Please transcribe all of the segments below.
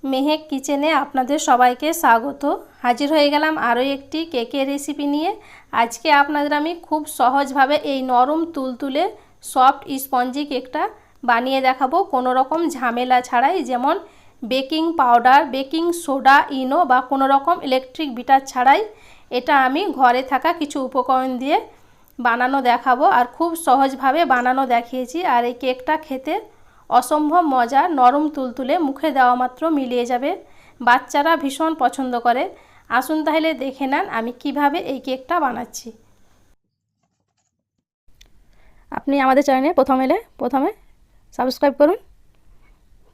মেহেক কিচেনে আপনাদের সবাইকে স্বাগত। হাজির হয়ে গেলাম আরও একটি কেকের রেসিপি নিয়ে। আজকে আপনাদের আমি খুব সহজভাবে এই নরম তুলতুলে সফট স্পঞ্জি কেকটা বানিয়ে দেখাবো, কোনো রকম ঝামেলা ছাড়াই। যেমন বেকিং পাউডার, বেকিং সোডা, ইনো বা কোনো রকম ইলেকট্রিক বিটার ছাড়াই এটা আমি ঘরে থাকা কিছু উপকরণ দিয়ে বানানো দেখাবো, আর খুব সহজভাবে বানানো দেখিয়েছি। আর এই কেকটা খেতে অসম্ভব মজা, নরম তুলতুলে, মুখে দেওয়া মাত্র মিলিয়ে যাবে। বাচ্চারা ভীষণ পছন্দ করে। আসুন তাহলে দেখে নেন আমি কিভাবে এই কেকটা বানাচ্ছি। আপনি আমাদের চ্যানেলে প্রথমে সাবস্ক্রাইব করুন,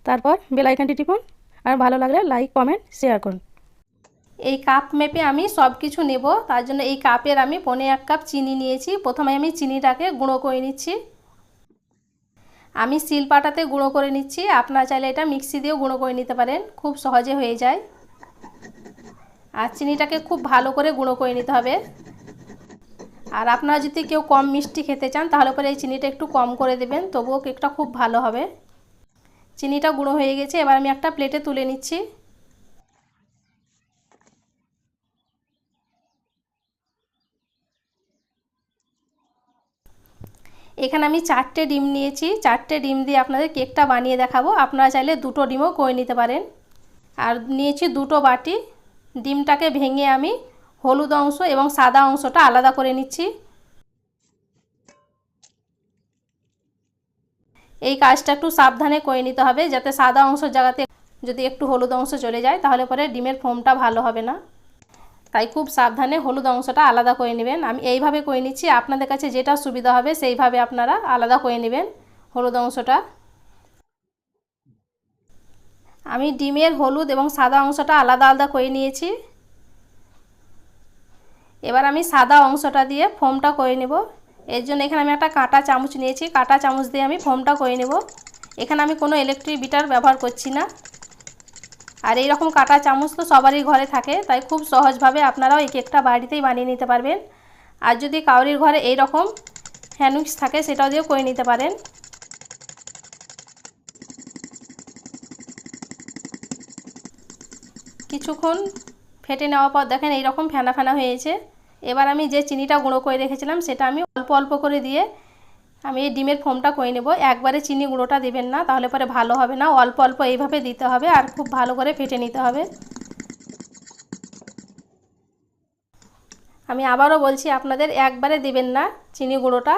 তারপর বেল আইকনটি টিপুন, আর ভালো লাগলে লাইক, কমেন্ট, শেয়ার করুন। এই কাপ মেপে আমি সব কিছু নেব, তার জন্য এই কাপের আমি 1.25 কাপ চিনি নিয়েছি। প্রথমে আমি চিনিটাকে গুঁড়ো করে নিচ্ছি। আমি শিলপাটাতে গুঁড়ো করে নিচ্ছি, আপনারা চাইলে এটা মিক্সি দিয়েও গুঁড়ো করে নিতে পারেন, খুব সহজে হয়ে যায়। আর চিনিটাকে খুব ভালো করে গুঁড়ো করে নিতে হবে। আর আপনারা যদি কেউ কম মিষ্টি খেতে চান তাহলে পরে এই চিনিটা একটু কম করে দেবেন, তবুও কেকটা খুব ভালো হবে। চিনিটা গুঁড়ো হয়ে গেছে, এবার আমি একটা প্লেটে তুলে নিচ্ছি। এখানে আমি 4টে ডিম নিয়েছি। 4টে ডিম দিয়ে আপনাদের কেকটা বানিয়ে দেখাবো। আপনারা চাইলে 2টো ডিমও করে নিতে পারেন। আর নিয়েছি 2টো বাটি। ডিমটাকে ভেঙে আমি হলুদ অংশ এবং সাদা অংশটা আলাদা করে নিচ্ছি। এই কাজটা একটু সাবধানে করে নিতে হবে, যাতে সাদা অংশের জায়গাতে যদি একটু হলুদ অংশ চলে যায় তাহলে পরে ডিমের ফোমটা ভালো হবে না। তাই খুব সাবধানে হলুদ অংশটা আলাদা করে নেবেন। আমি এইভাবে করে নিচ্ছি, আপনাদের কাছে যেটা সুবিধা হবে সেইভাবে আপনারা আলাদা করে নেবেন হলুদ অংশটা। আমি ডিমের হলুদ এবং সাদা অংশটা আলাদা আলাদা করে নিয়েছি। এবার আমি সাদা অংশটা দিয়ে ফোমটা করে নেব। এর জন্য এখানে আমি একটা কাঁটা চামচ নিয়েছি। কাঁটা চামচ দিয়ে আমি ফোমটা করে নেব। এখানে আমি কোনো ইলেকট্রিক বিটার ব্যবহার করছি না। আর এই রকম কাঁটা চামচ তো সবারই ঘরে থাকে, তাই খুব সহজভাবে আপনারাও এই কেকটা বাড়িতেই বানিয়ে নিতে পারবেন। আর যদি কারোর ঘরে এই রকম হ্যান্ড উইক্স থাকে সেটাও দিয়েও করে নিতে পারেন। কিছুক্ষণ ফেটে নেওয়ার পর দেখেন এই রকম ফেনা ফেনা হয়েছে। এবার আমি যে চিনিটা গুঁড়ো করে রেখেছিলাম সেটা আমি অল্প অল্প করে দিয়ে আমি এই ডিমের ফোমটা করে নেব। একবারে চিনি গুঁড়োটা দেবেন না, তাহলে পরে ভালো হবে না। অল্প অল্প এইভাবে দিতে হবে আর খুব ভালো করে ফেটে নিতে হবে। আমি আবারও বলছি, আপনাদের একবারে দেবেন না চিনি গুঁড়োটা,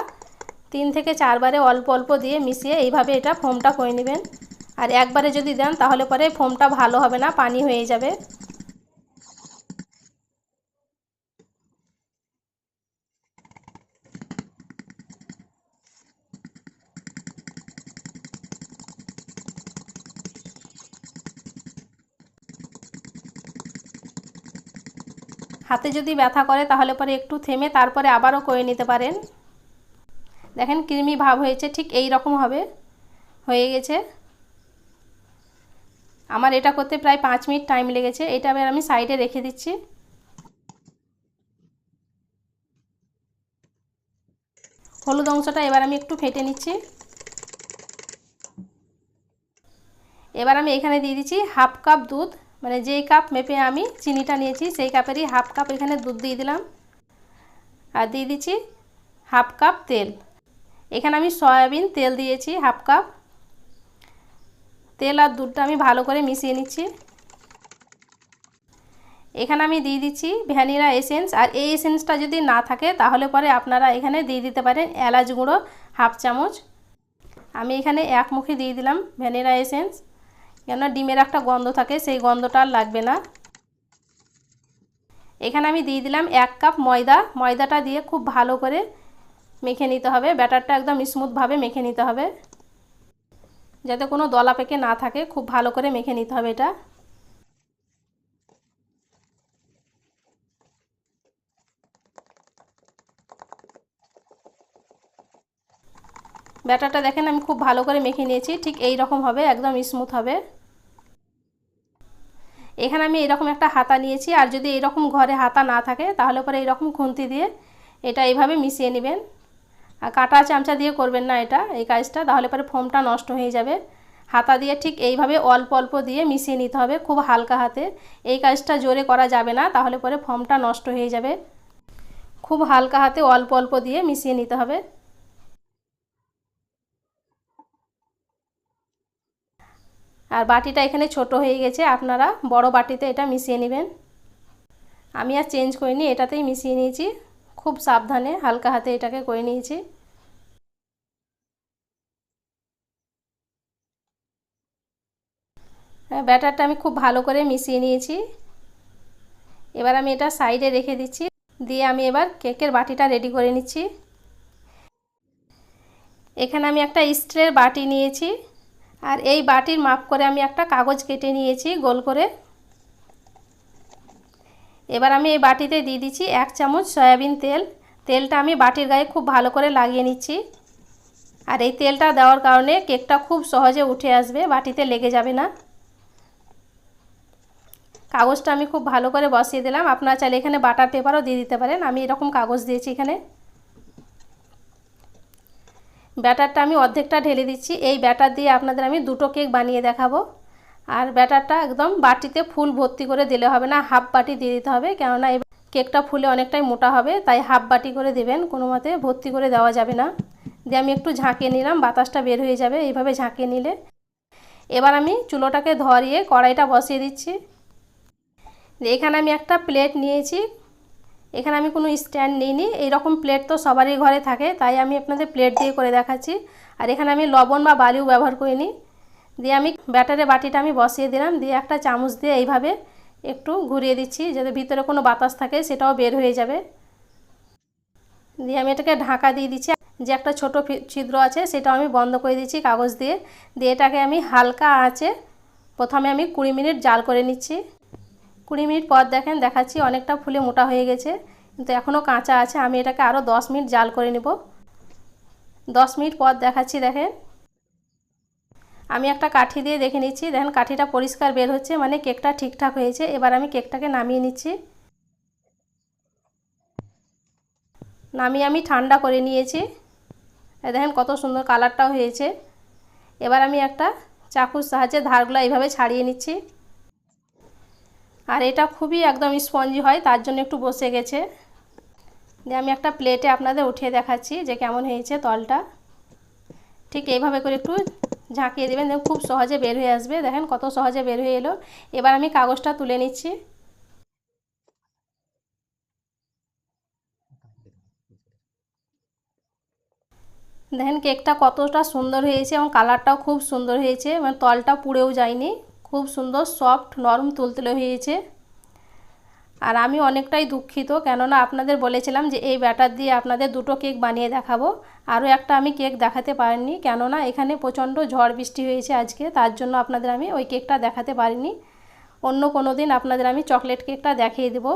3 থেকে 4 বারে অল্প অল্প দিয়ে মিশিয়ে এইভাবে এটা ফোমটা করে নেবেন। আর একবারে যদি দেন তাহলে পরে ফোমটা ভালো হবে না, পানি হয়ে যাবে। হাতে যদি ব্যথা করে তাহলে পরে একটু থেমে তারপরে আবারও করে নিতে পারেন। দেখেন ক্রিমি ভাব হয়েছে, ঠিক এই রকম হবে, হয়ে গেছে। আমার এটা করতে প্রায় 5 মিনিট টাইম লেগেছে। এটা এবার আমি সাইডে রেখে দিচ্ছি। হলুদ অংশটা এবার আমি একটু ফেটে নিচ্ছি। এবার আমি এখানে দিয়ে দিচ্ছি হাফ কাপ দুধ, মানে যেই কাপ মেপে আমি চিনিটা নিয়েছি সেই কাপেরই হাফ কাপ এখানে দুধ দিয়ে দিলাম। আর দিয়ে দিচ্ছি হাফ কাপ তেল। এখানে আমি সয়াবিন তেল দিয়েছি হাফ কাপ। তেল আর দুধটা আমি ভালো করে মিশিয়ে নিচ্ছি। এখানে আমি দিয়ে দিচ্ছি ভ্যানিলা এসেন্স। আর এই এসেন্সটা যদি না থাকে তাহলে পরে আপনারা এখানে দিয়ে দিতে পারেন এলাচ গুঁড়ো হাফ চামচ। আমি এখানে এক মুখে দিয়ে দিলাম ভ্যানিলা এসেন্স, কেননা ডিমের একটা গন্ধ থাকে, সেই গন্ধটা আর লাগবে না। এখানে আমি দিয়ে দিলাম 1 কাপ ময়দা। ময়দাটা দিয়ে খুব ভালো করে মেখে নিতে হবে। ব্যাটারটা একদম স্মুথভাবে মেখে নিতে হবে, যাতে কোনো দলা পেকে না থাকে। খুব ভালো করে মেখে নিতে হবে এটা। ব্যাটারটা দেখেন আমি খুব ভালো করে মেখে নিয়েছি, ঠিক এই রকম হবে, একদম স্মুথ হবে। এখানে আমি এরকম একটা হাতা নিয়েছি। আর যদি এরকম ঘরে হাতা না থাকে তাহলে পরে এরকম খুন্তি দিয়ে এটা এইভাবে মিশিয়ে নেবেন। আর কাঁটা চামচা দিয়ে করবেন না এটা, এই কাজটা, তাহলে পরে ফোমটা নষ্ট হয়ে যাবে। হাতা দিয়ে ঠিক এইভাবে অল্প অল্প দিয়ে মিশিয়ে নিতে হবে, খুব হালকা হাতে। এই কাজটা জোরে করা যাবে না, তাহলে পরে ফর্মটা নষ্ট হয়ে যাবে। খুব হালকা হাতে অল্প অল্প দিয়ে মিশিয়ে নিতে হবে। আর বাটিটা এখানে ছোট হয়ে গেছে, আপনারা বড় বাটিতে এটা মিশিয়ে নেবেন। আমি আর চেঞ্জ করিনি, এটাতেই মিশিয়ে নিয়েছি। খুব সাবধানে হালকা হাতে এটাকে করে নিয়েছি। ব্যাটারটা আমি খুব ভালো করে মিশিয়ে নিয়েছি। এবার আমি এটা সাইডে রেখে দিচ্ছি। দিয়ে আমি এবার কেকের বাটিটা রেডি করে নিচ্ছি। এখানে আমি একটা স্টিলের বাটি নিয়েছি, আর এই বাটির মাপ করে আমি একটা কাগজ কেটে নিয়েছি গোল করে। এবার আমি এই বাটিতে দিয়ে দিচ্ছি 1 চামচ সয়াবিন তেল। তেলটা আমি বাটির গায়ে খুব ভালো করে লাগিয়ে নিচ্ছি। আর এই তেলটা দেওয়ার কারণে কেকটা খুব সহজে উঠে আসবে, বাটিতে লেগে যাবে না। কাগজটা আমি খুব ভালো করে বসিয়ে দিলাম। আপনারা চাইলে এখানে বাটার পেপারও দিয়ে দিতে পারেন, আমি এরকম কাগজ দিয়েছি এখানে। ব্যাটারটা আমি অর্ধেকটা ঢেলে দিচ্ছি। এই ব্যাটার দিয়ে আপনাদের আমি দুটো কেক বানিয়ে দেখাবো। আর ব্যাটারটা একদম বাটিতে ফুল ভর্তি করে দিলে হবে না, হাফ বাটি দিয়ে দিতে হবে, কেননা এই কেকটা ফুলে অনেকটাই মোটা হবে, তাই হাফ বাটি করে দেবেন, কোনো মতে ভর্তি করে দেওয়া যাবে না। দিয়ে আমি একটু ঝাঁকিয়ে নিলাম, বাতাসটা বের হয়ে যাবে এইভাবে ঝাঁকিয়ে নিলে। এবার আমি চুলোটাকে ধরিয়ে কড়াইটা বসিয়ে দিচ্ছি। এখানে আমি একটা প্লেট নিয়েছি। এখানে আমি কোনো স্ট্যান্ড নিইনি, এইরকম প্লেট তো সবারই ঘরে থাকে, তাই আমি আপনাদের প্লেট দিয়ে করে দেখাচ্ছি। আর এখানে আমি লবণ বা বালিও ব্যবহার করিনি। দিয়ে আমি ব্যাটারের বাটিটা আমি বসিয়ে দিলাম, দিয়ে একটা চামচ দিয়ে এইভাবে একটু ঘুরিয়ে দিচ্ছি, যাতে ভিতরে কোনো বাতাস থাকে সেটাও বের হয়ে যাবে। দিয়ে আমি এটাকে ঢাকা দিয়ে দিচ্ছি। যে একটা ছোট ছিদ্র আছে সেটাও আমি বন্ধ করে দিচ্ছি কাগজ দিয়ে। দিয়ে এটাকে আমি হালকা আঁচে প্রথমে আমি 20 মিনিট জাল করে নিচ্ছি। 20 মিনিট পর দেখেন দেখাচ্ছি, অনেকটা ফুলে মোটা হয়ে গেছে, কিন্তু এখনও কাঁচা আছে। আমি এটাকে আরও 10 মিনিট জাল করে নেব। 10 মিনিট পর দেখাচ্ছি, দেখেন আমি একটা কাঠি দিয়ে দেখে নিচ্ছি। দেখেন কাঠিটা পরিষ্কার বের হচ্ছে, মানে কেকটা ঠিকঠাক হয়েছে। এবার আমি কেকটাকে নামিয়ে নিচ্ছি। নামিয়ে আমি ঠান্ডা করে নিয়েছি। দেখেন কত সুন্দর কালারটাও হয়েছে। এবার আমি একটা চাকুর সাহায্যে ধারগুলো এইভাবে ছাড়িয়ে নিচ্ছি। আর এটা খুবই একদম স্পঞ্জি হয়, তার জন্য একটু বসে গেছে। দিয়ে আমি একটা প্লেটে আপনাদের উঠিয়ে দেখাচ্ছি যে কেমন হয়েছে তলটা। ঠিক এইভাবে করে একটু ঝাঁকিয়ে দেবেন, দেখুন খুব সহজে বের হয়ে আসবে। দেখেন কত সহজে বের হয়ে এলো। এবার আমি কাগজটা তুলে নিচ্ছি। দেখেন কেকটা কতটা সুন্দর হয়েছে এবং কালারটাও খুব সুন্দর হয়েছে, মানে তলটা পুড়েও যায়নি। খুব সুন্দর সফট নরম তুলতুলে হয়েছে। আর আমি অনেকটাই দুঃখিত, কেননা আপনাদের বলেছিলাম যে এই ব্যাটার দিয়ে আপনাদের দুটো কেক বানিয়ে দেখাবো। আরও একটা আমি কেক দেখাতে পারিনি, কেননা এখানে প্রচণ্ড ঝড় বৃষ্টি হয়েছে আজকে, তার জন্য আপনাদের আমি ওই কেকটা দেখাতে পারিনি। অন্য কোনো দিন আপনাদের আমি চকলেট কেকটা দেখিয়ে দেবো,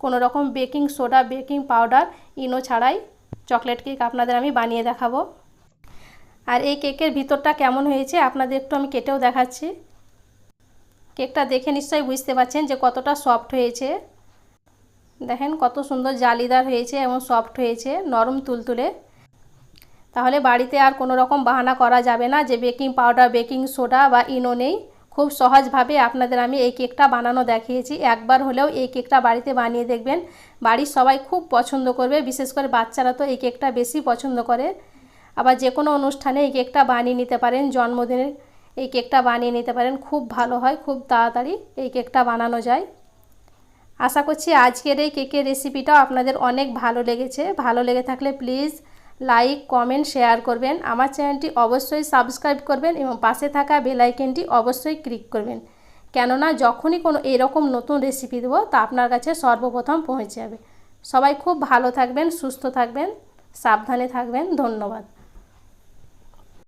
কোনো রকম বেকিং সোডা, বেকিং পাউডার, ইনো ছাড়াই চকলেট কেক আপনাদের আমি বানিয়ে দেখাবো। আর এই কেকের ভিতরটা কেমন হয়েছে আপনাদের একটু আমি কেটেও দেখাচ্ছি। কেকটা দেখে নিশ্চয়ই বুঝতে পারছেন যে কতটা সফট হয়েছে। দেখেন কত সুন্দর জালিদার হয়েছে এবং সফট হয়েছে, নরম তুলতুলে। তাহলে বাড়িতে আর কোনো রকম বাহানা করা যাবে না যে বেকিং পাউডার, বেকিং সোডা বা ইনো নেই। খুব সহজভাবে আপনাদের আমি এই কেকটা বানানো দেখিয়েছি। একবার হলেও এই কেকটা বাড়িতে বানিয়ে দেখবেন, বাড়ির সবাই খুব পছন্দ করবে। বিশেষ করে বাচ্চারা তো এই কেকটা বেশি পছন্দ করে। আবার যে কোনো অনুষ্ঠানে এই কেকটা বানিয়ে নিতে পারেন, জন্মদিনের এই কেকটা বানিয়ে নিতে পারেন, খুব ভালো হয়, খুব তাড়াতাড়ি এই কেকটা বানানো যায়। আশা করছি আজকের এই কেকের রেসিপিটাও আপনাদের অনেক ভালো লেগেছে। ভালো লেগে থাকলে প্লিজ লাইক, কমেন্ট, শেয়ার করবেন। আমার চ্যানেলটি অবশ্যই সাবস্ক্রাইব করবেন এবং পাশে থাকা বেল আইকনটি অবশ্যই ক্লিক করবেন, কেননা যখনই কোনো এরকম নতুন রেসিপি দেবো তা আপনার কাছে সর্বপ্রথম পৌঁছে যাবে। সবাই খুব ভালো থাকবেন, সুস্থ থাকবেন, সাবধানে থাকবেন। ধন্যবাদ।